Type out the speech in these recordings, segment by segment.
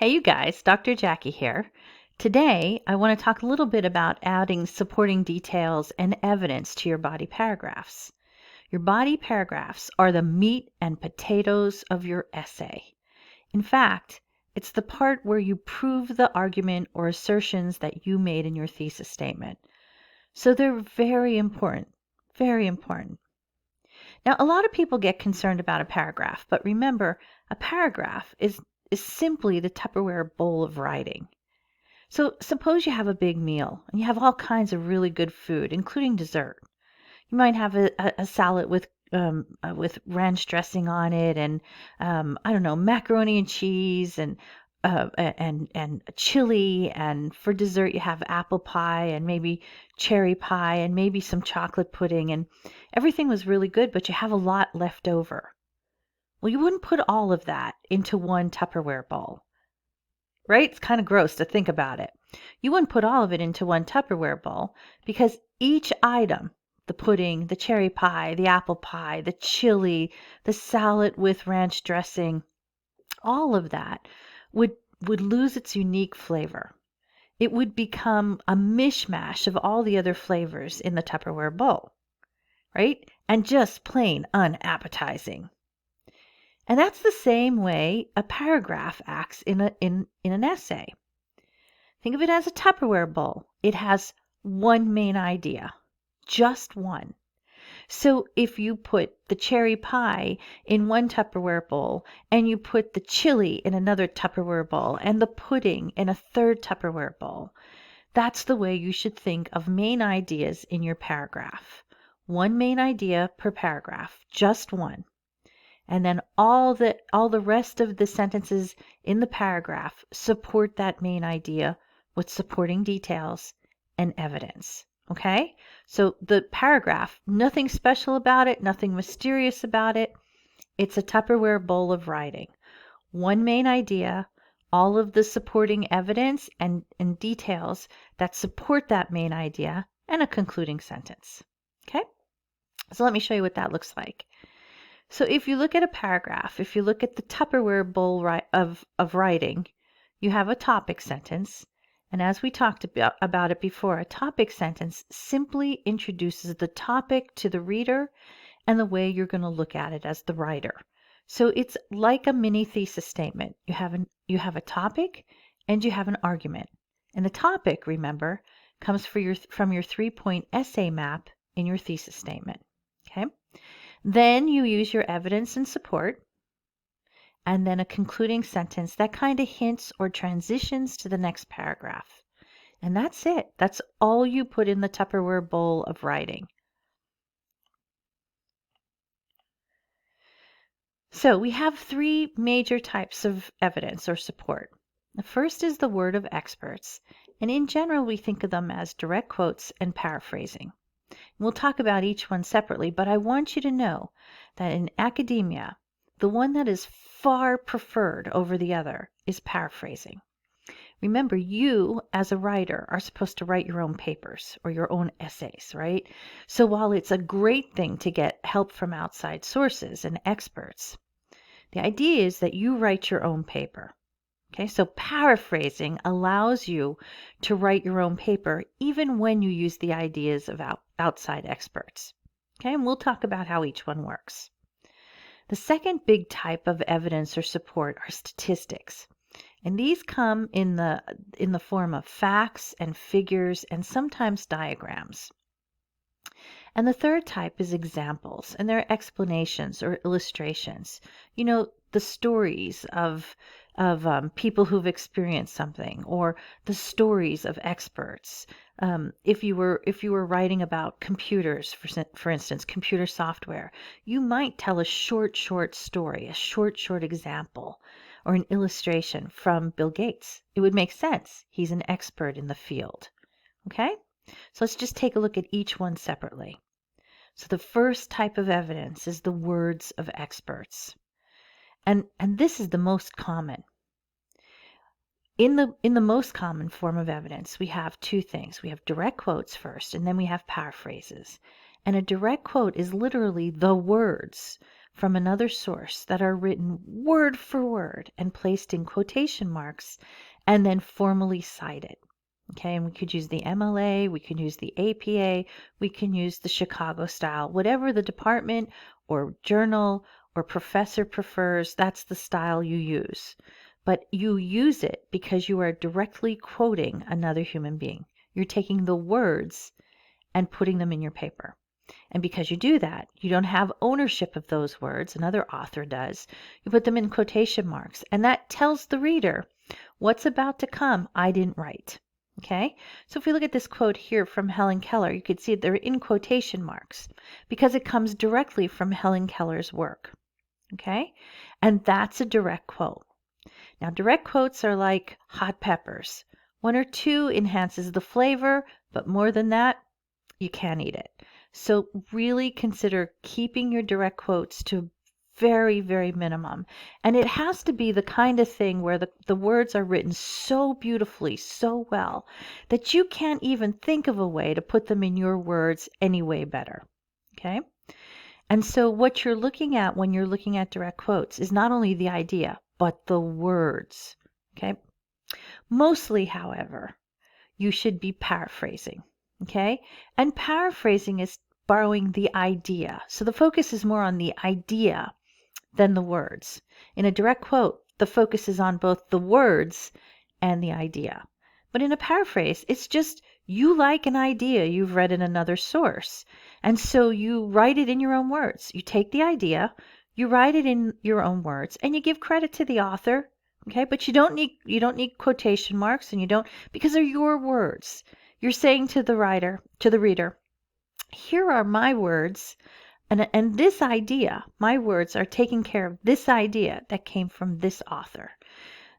Hey, you guys, Dr. Jackie here. Today, I want to talk a little bit about adding supporting details and evidence to your body paragraphs. Your body paragraphs are the meat and potatoes of your essay. In fact, it's the part where you prove the argument or assertions that you made in your thesis statement. So they're very important, very important. Now, a lot of people get concerned about a paragraph, but remember, a paragraph is simply the Tupperware bowl of writing. So suppose you have a big meal and you have all kinds of really good food, including dessert. You might have a salad with ranch dressing on it, and I don't know, macaroni and cheese, and chili, and for dessert you have apple pie and maybe cherry pie and maybe some chocolate pudding, and everything was really good, but you have a lot left over. Well, you wouldn't put all of that into one Tupperware bowl, right? It's kind of gross to think about it. You wouldn't put all of it into one Tupperware bowl because each item, the pudding, the cherry pie, the apple pie, the chili, the salad with ranch dressing, all of that would would lose its unique flavor. It would become a mishmash of all the other flavors in the Tupperware bowl, right? And just plain unappetizing. And that's the same way a paragraph acts in an essay. Think of it as a Tupperware bowl. It has one main idea, just one. So if you put the cherry pie in one Tupperware bowl and you put the chili in another Tupperware bowl and the pudding in a third Tupperware bowl, that's the way you should think of main ideas in your paragraph. One main idea per paragraph, just one. And then all the rest of the sentences in the paragraph support that main idea with supporting details and evidence. Okay? So the paragraph, nothing special about it, nothing mysterious about it. It's a Tupperware bowl of writing. One main idea, all of the supporting evidence and details that support that main idea, and a concluding sentence. Okay? So let me show you what that looks like. So if you look at a paragraph, if you look at the Tupperware bowl of writing, you have a topic sentence. And as we talked about it before, a topic sentence simply introduces the topic to the reader and the way you're going to look at it as the writer. So it's like a mini thesis statement. You have a topic and you have an argument. And the topic, remember, comes from your 3-point essay map in your thesis statement. Okay? Then you use your evidence and support, and then a concluding sentence that kind of hints or transitions to the next paragraph. And that's it. That's all you put in the Tupperware bowl of writing. So we have three major types of evidence or support. The first is the word of experts, and in general we think of them as direct quotes and paraphrasing. We'll talk about each one separately, but I want you to know that in academia, the one that is far preferred over the other is paraphrasing. Remember, you as a writer are supposed to write your own papers or your own essays, right? So while it's a great thing to get help from outside sources and experts, the idea is that you write your own paper. Okay, so paraphrasing allows you to write your own paper even when you use the ideas of outside experts. Okay, and we'll talk about how each one works. The second big type of evidence or support are statistics. And these come in the form of facts and figures and sometimes diagrams. And the third type is examples, and they're explanations or illustrations. You know, the stories of people who've experienced something, or the stories of experts. If you were writing about computers, for instance, computer software, you might tell a short story, a short example, or an illustration from Bill Gates. It would make sense. He's an expert in the field. Okay? So let's just take a look at each one separately. So the first type of evidence is the words of experts. And this is the most common. In the most common form of evidence, we have two things. We have direct quotes first, and then we have paraphrases. And a direct quote is literally the words from another source that are written word for word and placed in quotation marks and then formally cited. Okay, and we could use the MLA, we can use the APA, we can use the Chicago style, whatever the department or journal or professor prefers, that's the style you use. But you use it because you are directly quoting another human being. You're taking the words and putting them in your paper. And because you do that, you don't have ownership of those words, another author does. You put them in quotation marks, and that tells the reader what's about to come I didn't write. Okay, so if we look at this quote here from Helen Keller, you could see they're in quotation marks because it comes directly from Helen Keller's work. Okay, and that's a direct quote. Now, direct quotes are like hot peppers. One or two enhances the flavor, but more than that, you can't eat it. So really consider keeping your direct quotes to very, very minimum. And it has to be the kind of thing where the words are written so beautifully, so well, that you can't even think of a way to put them in your words any way better. Okay? And so what you're looking at when you're looking at direct quotes is not only the idea, but the words. Okay? Mostly, however, you should be paraphrasing. Okay? And paraphrasing is borrowing the idea. So the focus is more on the idea than the words. In a direct quote, the focus is on both the words and the idea. But in a paraphrase, it's just you like an idea you've read in another source. And so you write it in your own words. You take the idea, you write it in your own words, and you give credit to the author. Okay? But you don't need quotation marks, and you don't, because they're your words. You're saying to the reader, here are my words, and this idea, my words are taking care of this idea that came from this author.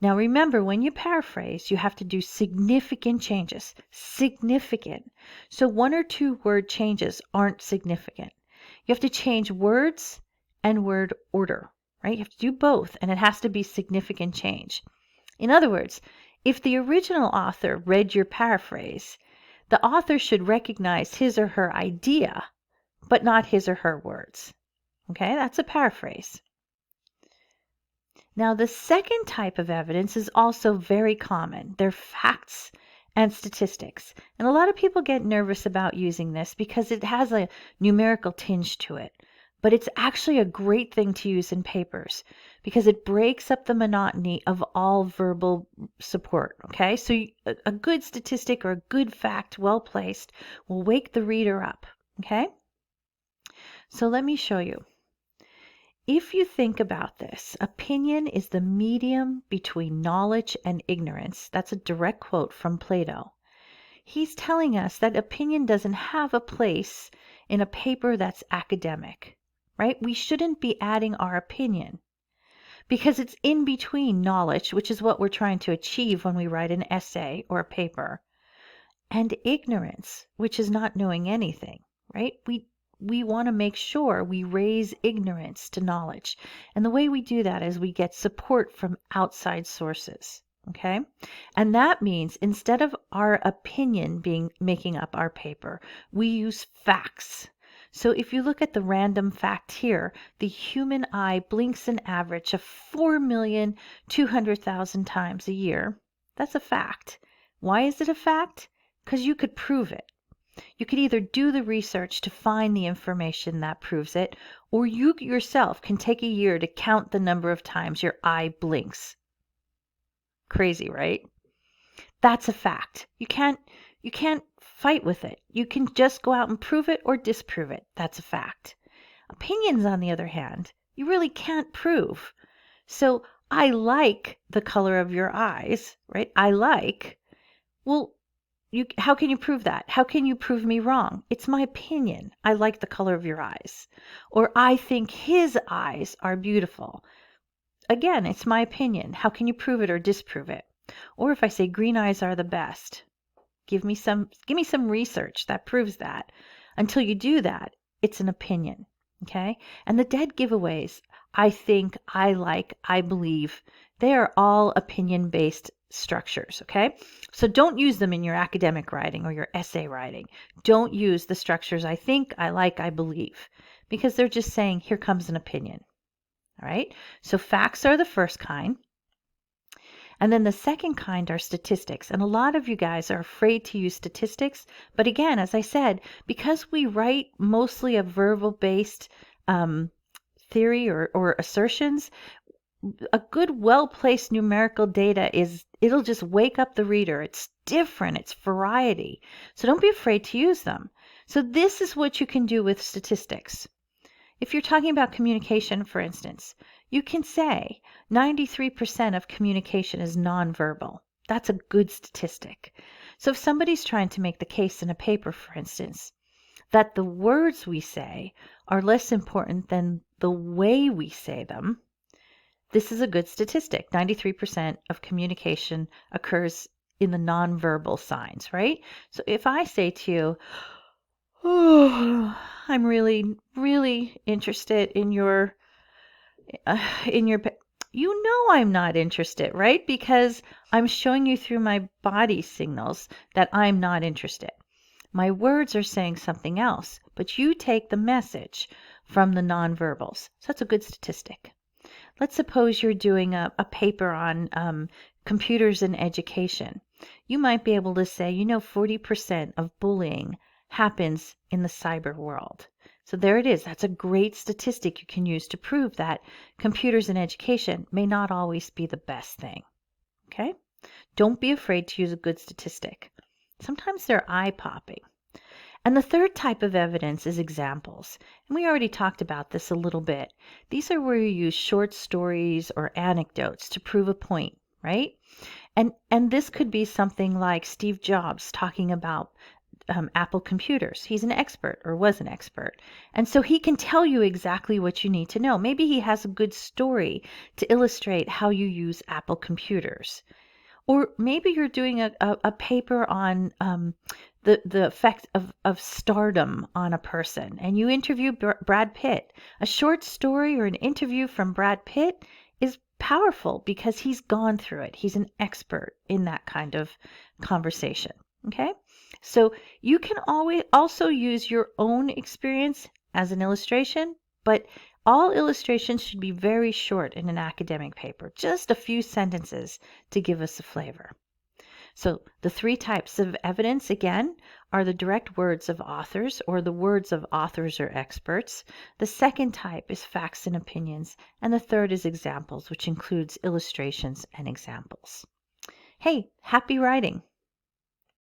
Now remember, when you paraphrase, you have to do significant changes. Significant. So one or two word changes aren't significant. You have to change words and word order, right? You have to do both, and it has to be significant change. In other words, if the original author read your paraphrase, the author should recognize his or her idea, but not his or her words. Okay, that's a paraphrase. Now, the second type of evidence is also very common. They're facts and statistics. And a lot of people get nervous about using this because it has a numerical tinge to it. But it's actually a great thing to use in papers because it breaks up the monotony of all verbal support. Okay, so a good statistic or a good fact, well placed, will wake the reader up. Okay, so let me show you. If you think about this, opinion is the medium between knowledge and ignorance. That's a direct quote from Plato. He's telling us that opinion doesn't have a place in a paper that's academic, right? We shouldn't be adding our opinion because it's in between knowledge, which is what we're trying to achieve when we write an essay or a paper, and ignorance, which is not knowing anything, right? We want to make sure we raise ignorance to knowledge. And the way we do that is we get support from outside sources. Okay? And that means instead of our opinion making up our paper, we use facts. So if you look at the random fact here, the human eye blinks an average of 4,200,000 times a year. That's a fact. Why is it a fact? Because you could prove it. You could either do the research to find the information that proves it, or you yourself can take a year to count the number of times your eye blinks. Crazy, right? That's a fact. You can't fight with it. You can just go out and prove it or disprove it. That's a fact. Opinions, on the other hand, you really can't prove. So I like the color of your eyes, right? I like. Well, how can you prove that? How can you prove me wrong? It's my opinion. I like the color of your eyes. Or I think his eyes are beautiful. Again, it's my opinion. How can you prove it or disprove it? Or if I say green eyes are the best, give me some research that proves that. Until you do that, it's an opinion. Okay? And the dead giveaways, I think, I like, I believe, they are all opinion-based structures, okay? So don't use them in your academic writing or your essay writing. Don't use the structures I think, I like, I believe, because they're just saying, here comes an opinion. All right, so facts are the first kind. And then the second kind are statistics. And a lot of you guys are afraid to use statistics. But again, as I said, because we write mostly a verbal-based theory or assertions, a good, well-placed numerical data it'll just wake up the reader. It's different. It's variety. So don't be afraid to use them. So this is what you can do with statistics. If you're talking about communication, for instance, you can say 93% of communication is nonverbal. That's a good statistic. So if somebody's trying to make the case in a paper, for instance, that the words we say are less important than the way we say them, this is a good statistic. 93% of communication occurs in the nonverbal signs, right? So if I say to you, oh, I'm really, really interested in your, you know I'm not interested, right? Because I'm showing you through my body signals that I'm not interested. My words are saying something else, but you take the message from the nonverbals. So that's a good statistic. Let's suppose you're doing a paper on computers in education. You might be able to say, 40% of bullying happens in the cyber world. So there it is. That's a great statistic you can use to prove that computers in education may not always be the best thing. Okay? Don't be afraid to use a good statistic. Sometimes they're eye-popping. And the third type of evidence is examples. And we already talked about this a little bit. These are where you use short stories or anecdotes to prove a point, right? And this could be something like Steve Jobs talking about Apple computers. He's an expert or was an expert. And so he can tell you exactly what you need to know. Maybe he has a good story to illustrate how you use Apple computers. Or maybe you're doing a paper on the effect of stardom on a person, and you interview Brad Pitt. A short story or an interview from Brad Pitt is powerful because he's gone through it. He's an expert in that kind of conversation. Okay? So you can always also use your own experience as an illustration, but all illustrations should be very short in an academic paper, just a few sentences to give us a flavor. So the three types of evidence, again, are the direct words of authors or the words of authors or experts. The second type is facts and opinions. And the third is examples, which includes illustrations and examples. Hey, happy writing!